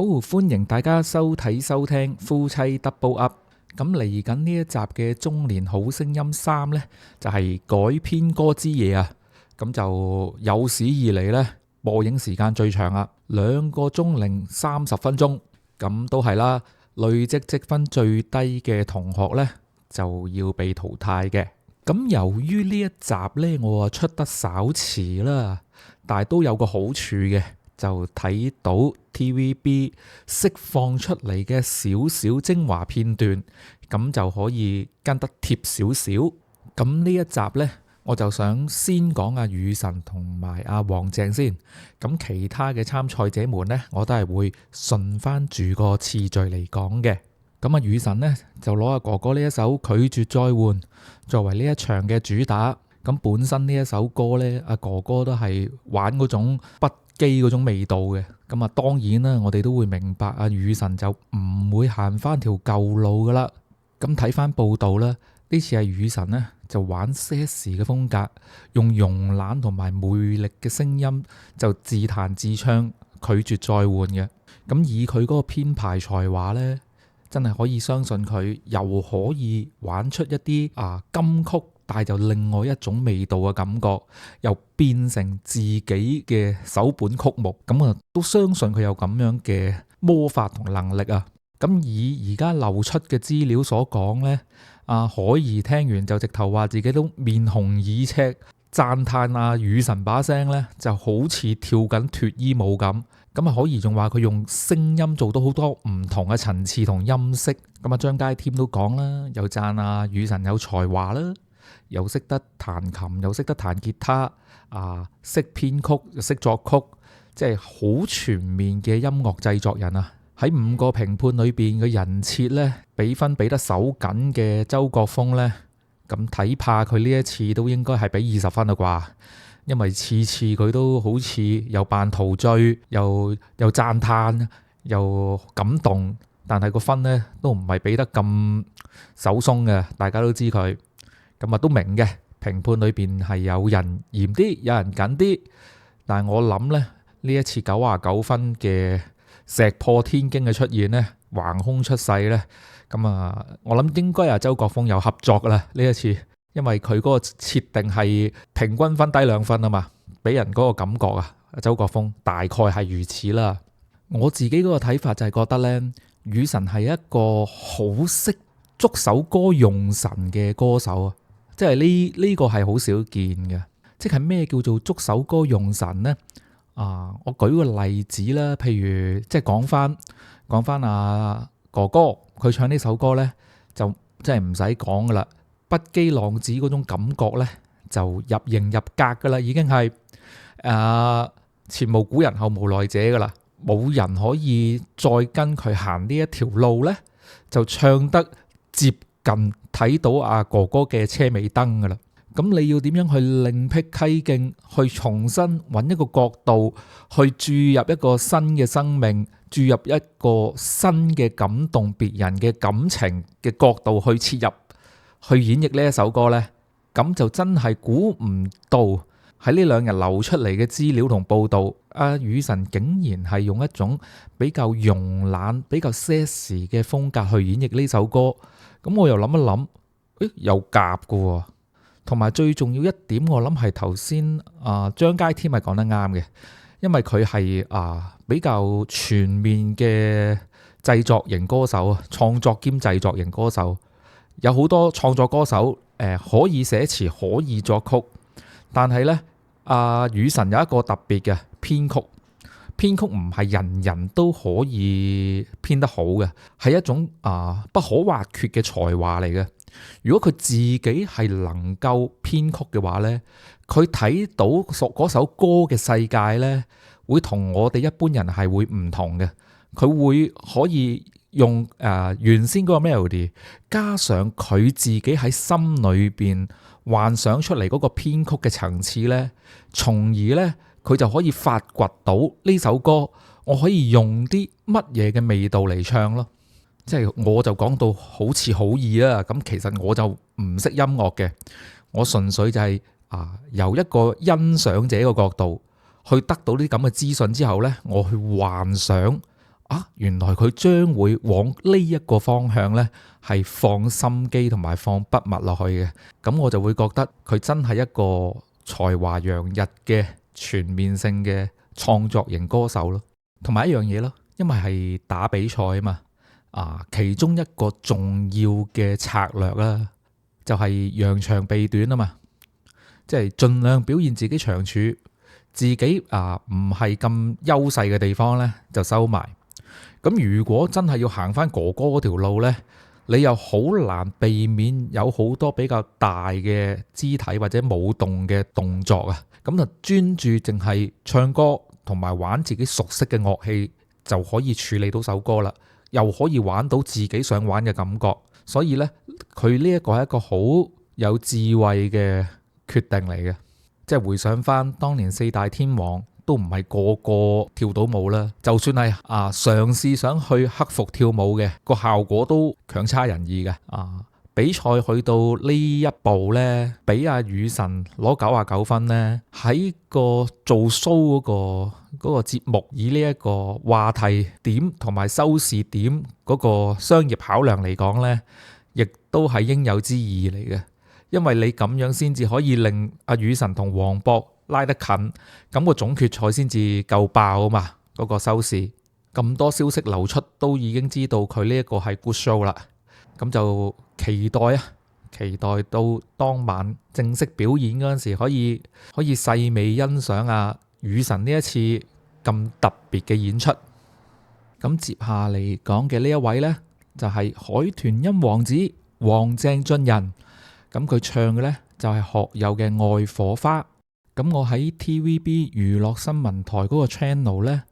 歡迎大家收聽夫妻 Double Up。咁嚟緊呢一集嘅中年好聲音3呢，就係改編歌之夜啊。咁就有史以嚟呢，播映時間最長啊，2個鐘零30分鐘。咁都係啦，累積積分最低嘅同學呢，就要被淘汰嘅。咁由於呢一集呢，我出得稍遲啦，但係都有個好處嘅。就睇到 TVB 釋放出嚟嘅少少精華片段，咁就可以跟得貼少少。咁呢一集呢，我就想先講阿雨神同埋阿黃鄭先。咁其他嘅參賽者們呢，我都係會順翻住個次序嚟講嘅。咁阿雨神呢，就攞阿哥哥呢一首拒絕再換作為呢一場嘅主打。咁本身呢一首歌呢，阿哥哥都係玩嗰種不羈嗰種味道嘅。咁啊，當然啦，我哋都會明白阿雨神就唔會行翻條舊路噶啦。咁睇翻報道啦，呢次阿雨神呢就玩些時嘅風格，用慵懶同埋魅力嘅聲音就自彈自唱拒絕再換嘅。咁以佢嗰個編排才華呢，真係可以相信佢又可以玩出一啲金曲，但係就另外一種味道嘅感覺，又變成自己嘅首本曲目，咁啊都相信佢有咁樣嘅魔法同能力啊。咁以而家流出嘅資料所講呢，阿海怡聽完就直頭話自己都面紅耳赤，讚嘆阿雨神把聲呢就好似跳緊脫衣舞咁。咁啊，海怡仲話佢用聲音做到好多唔同嘅層次同音色。咁啊，張佳添都講啦，又讚阿雨神有才華啦。又識得彈琴，又識得彈吉他，識編曲，又識作曲，即係好全面嘅音樂製作人啊！喺5個評判裏邊嘅人設呢，比分比得手緊嘅周國峰呢，咁睇怕佢呢一次都應該係俾20分啦啩，因為次次佢都好似又扮陶醉，又讚嘆，又感動，但係個分呢都唔係俾得咁手鬆嘅，大家都知佢。咁啊都明嘅，評判裏邊係有人嚴啲，有人緊啲，但係我諗咧呢一次99分嘅石破天驚嘅出現呢，橫空出世呢。咁啊我諗應該係周國峰有合作啦呢一次，因為佢嗰個設定係平均分低2分啊嘛，俾人嗰個感覺啊，周國峰大概係如此啦。我自己嗰個睇法就係覺得呢，雨神係一個好識捉首歌用神嘅歌手啊。即係呢個係好少見嘅，即係咩叫做捉首歌用神呢？我舉個例子啦，譬如即係講翻阿哥哥佢唱呢首歌呢，就即係唔使講噶啦，不羈浪子嗰種感覺呢，就入型入格噶啦，已經係前無古人後無來者噶啦，冇人可以再跟佢行呢一條路呢，就唱得接近睇到阿哥哥嘅車尾燈噶啦。咁你要點樣去另闢蹊徑，去重新揾一個角度，去注入一個新嘅生命，注入一個新嘅感動別人嘅感情嘅角度去切入，去演繹呢一首歌呢？咁就真係估唔到喺呢2日流出嚟嘅資料同報道，阿雨神竟然係用一種比較慵懶、比較些時嘅風格去演繹呢首歌。咁我又諗一諗，有夾㗎喎。同埋最重要一點，我諗係頭先張佳添係講得啱嘅，因為佢係比較全面嘅製作型歌手啊，創作兼製作型歌手。有好多創作歌手可以寫詞，可以作曲，但係呢，雨神有一個特別嘅編曲。編曲唔係人人都可以編得好嘅，係一種不可或缺嘅才華嚟嘅。如果佢自己係能夠編曲嘅話呢，佢睇到嗰首歌嘅世界呢，會同我哋一般人係會唔同嘅。佢會可以用原先嗰個 melody 加上佢自己喺心裏邊幻想出嚟嗰個編曲嘅層次呢，從而呢，佢就可以發掘到呢首歌，我可以用啲乜嘢嘅味道嚟唱咯。即係我就講到好似好易啦，咁其實我就唔識音樂嘅，我純粹就係由一個欣賞者嘅角度去得到啲咁嘅資訊之後呢，我去幻想原來佢將會往呢一個方向呢係放心機同埋放筆墨落去嘅，咁我就會覺得佢真係一個才華洋溢嘅全面性嘅創作型歌手咯。同埋一樣嘢咯，因為係打比賽啊嘛，其中一個重要嘅策略啦，就係揚長避短啊嘛，即係盡量表現自己長處，自己唔係咁優勢嘅地方呢就收埋。咁如果真係要行翻哥哥嗰條路呢，你又好難避免有好多比較大嘅肢體或者舞動嘅動作啊，咁就專注淨係唱歌同埋玩自己熟悉嘅樂器就可以處理到首歌啦，又可以玩到自己想玩嘅感覺。所以呢，佢呢一個係一個好有智慧嘅決定嚟嘅。即係回想翻當年四大天王都唔係個個跳到舞啦，就算係嘗試想去克服跳舞嘅，個效果都強差人意嘅。比賽去到呢一步呢，俾阿雨神攞99分呢，喺個做 show 嗰個節目以呢一個話題點同埋收視點嗰個商業考量嚟講呢，亦都係應有之義嚟嘅。因為你咁樣先至可以令阿雨神同黃渤拉得近，咁個總決賽先至夠爆啊嘛，嗰個收視。咁多消息流出，都已經知道佢呢一個係 good show 啦。咁就期待到當晚正式表演嗰陣時，可以細味欣賞阿雨神呢一次咁特別嘅演出。咁接下嚟講嘅呢一位呢，就係海豚音王子黃鄭俊仁。咁佢唱嘅呢，就係學友嘅《愛火花》。咁我喺 TVB 娛樂新聞台嗰個 channel 呢，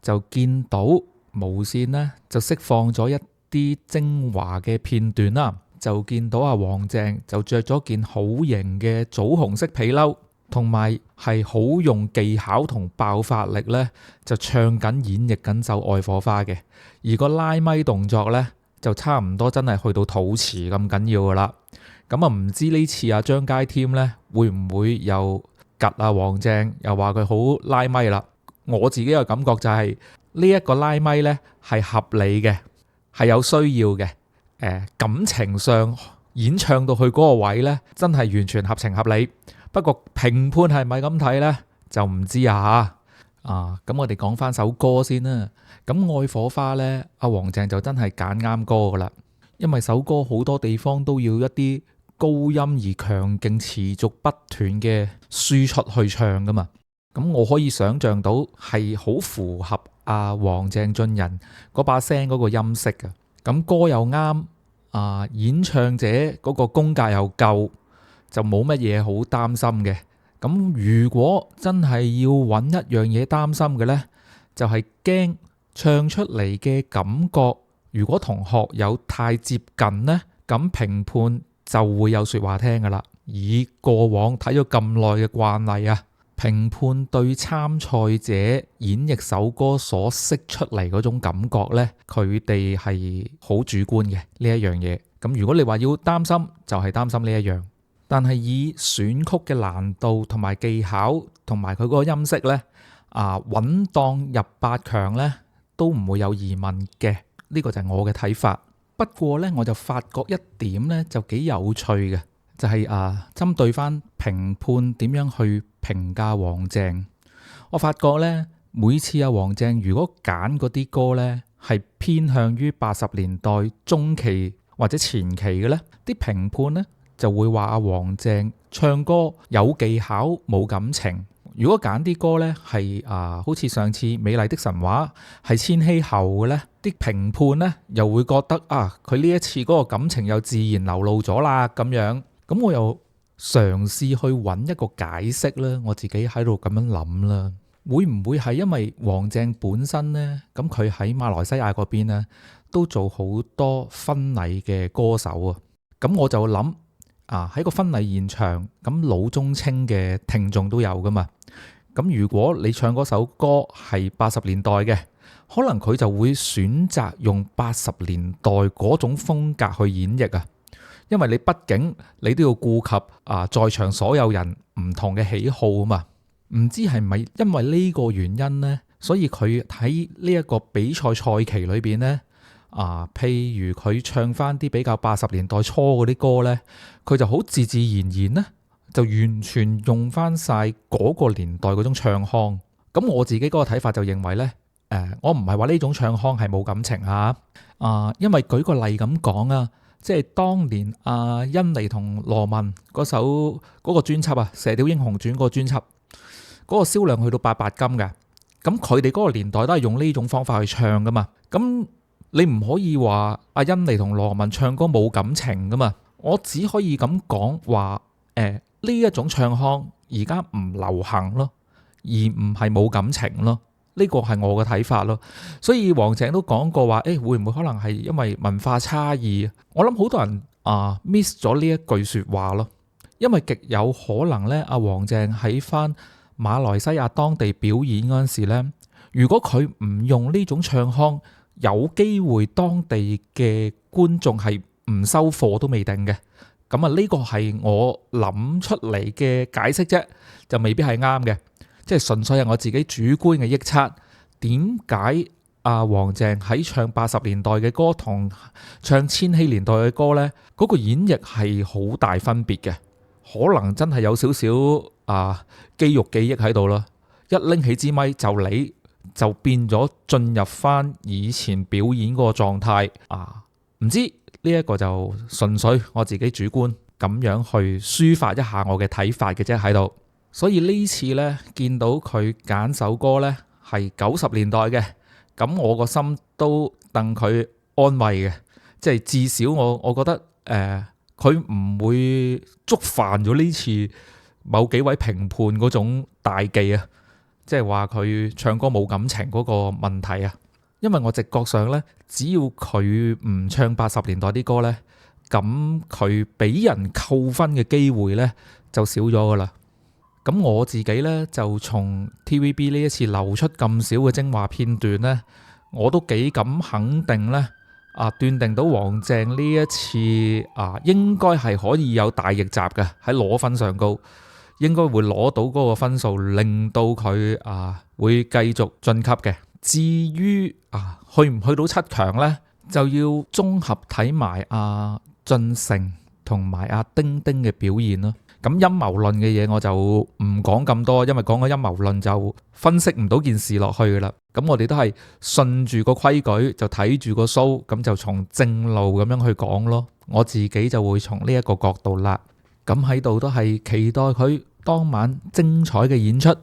就見到無線呢，就釋放咗一啲精華嘅片段啦。就見到阿黃鄭就着咗件好型嘅棗紅色皮褸，同埋係好用技巧同爆發力呢，就唱緊演繹緊首《愛火花》嘅。而個拉咪動作呢，就差唔多真係去到肚臍咁緊要噶啦。咁唔知呢次阿張佳添呢，會唔會又及阿黃鄭，又話佢好拉咪啦？我自己嘅感覺就係呢一個拉咪呢係合理嘅，係有需要嘅。感情上演唱到去嗰個位呢，真係完全合情合理。不過評判係咪咁睇呢？就唔知啊。咁我哋講翻首歌先啦。咁《愛火花》呢，阿黃鄭就真係揀啱歌噶啦，因為首歌好多地方都要一啲高音而強勁持續不斷嘅輸出去唱噶嘛。咁我可以想象到係好符合阿黃鄭俊仁嗰把聲嗰個音色嘅。咁歌又啱，演唱者嗰個功架又夠，就冇乜嘢好擔心嘅。咁如果真係要揾一樣嘢擔心嘅呢，就係驚唱出嚟嘅感覺，如果同學友太接近呢，咁評判就會有說話聽噶啦。以過往睇咗咁耐嘅慣例啊，評判對參賽者演繹首歌所釋出嚟嗰種感覺呢，佢哋係好主觀嘅呢一樣嘢。咁如果你話要擔心，就係擔心呢一樣。但係以選曲嘅難度同埋技巧同埋佢嗰個音色呢，穩當入8強呢，都唔會有疑問嘅。呢個就係我嘅睇法。不過呢，我就發覺一點呢，就幾有趣嘅，就係針對翻評判點樣去評價黃鄭。我發覺呢，每次阿黃鄭如果揀嗰啲歌呢，係偏向於80年代中期或者前期嘅呢，啲評判呢就會話阿黃鄭唱歌有技巧冇感情。如果揀啲歌呢係好似上次《美麗的神話》係千禧後嘅呢，啲評判呢又會覺得佢呢一次嗰個感情又自然流露咗啦咁樣。咁我又嘗試去揾一個解釋啦，我自己喺度咁樣諗啦，會唔會係因為黃鄭本身呢？咁佢喺馬來西亞嗰邊呢，都做好多婚禮嘅歌手啊。咁我就諗喺個婚禮現場，咁老中青嘅聽眾都有噶嘛。咁如果你唱嗰首歌係80年代嘅，可能佢就會選擇用80年代嗰種風格去演繹啊。因為你畢竟你都要顧及在場所有人唔同嘅喜好啊嘛。唔知係咪因為呢個原因呢，所以佢喺呢一個比賽賽期裏邊呢，譬如佢唱翻啲比較80年代初嗰啲歌呢，佢就好自自然然呢，就完全用翻晒嗰個年代嗰種唱腔。咁我自己嗰個睇法就認為呢，我唔係話呢種唱腔係冇感情因為舉個例咁講啊，即係當年甄妮同羅文嗰首嗰個專輯《射雕英雄傳》嗰個專輯，嗰個銷量去到88金嘅。咁佢哋嗰個年代都係用呢種方法去唱噶嘛。咁你唔可以話甄妮同羅文唱歌冇感情噶嘛。我只可以咁講話，呢一種唱腔而家唔流行咯，而唔係冇感情咯。呢個係我嘅睇法咯。所以黃鄭都講過話，會唔會可能係因為文化差異？我諗好多人miss 咗呢一句說話咯，因為極有可能呢，黃鄭喺翻馬來西亞當地表演嗰陣時呢，如果佢唔用呢種唱腔，有機會當地嘅觀眾係唔收貨都未定嘅。咁呢個係我諗出嚟嘅解釋啫，就未必係啱嘅。即係純粹係我自己主觀嘅臆測。點解黃鄭喺唱80年代嘅歌同唱千禧年代嘅歌呢？嗰個演繹係好大分別嘅，可能真係有少少肌肉記憶喺度啦。一拎起支咪就嚟就變咗進入翻以前表演嗰個狀態唔知呢一個就純粹我自己主觀咁樣去抒發一下我嘅睇法嘅啫喺度。所以呢次呢，見到佢揀首歌呢係90年代嘅，咁我個心都戥佢安慰嘅，即係至少我覺得佢唔會觸犯咗呢次某幾位評判嗰種大忌啊，即係話佢唱歌冇感情嗰個問題啊。因為我直覺上呢，只要佢唔唱80年代啲歌呢，咁佢俾人扣分嘅機會呢就少咗噶啦。咁我自己呢，就從 TVB 呢一次流出咁少嘅精華片段呢，我都幾敢肯定呢，斷定到黃鄭呢一次應該係可以有大逆襲嘅，喺攞分上高應該會攞到嗰個分數，令到佢會繼續晉級嘅。至於去唔去到7強呢，就要綜合睇埋晉成同埋丁丁嘅表現咯。咁陰謀論嘅嘢我就唔講咁多，因為講個陰謀論就分析唔到件事落去噶啦。咁我哋都係順住個規矩，就睇住個 show，咁就從正路咁樣去講咯。我自己就會從呢一個角度啦。咁喺度都係期待佢當晚精彩嘅演出。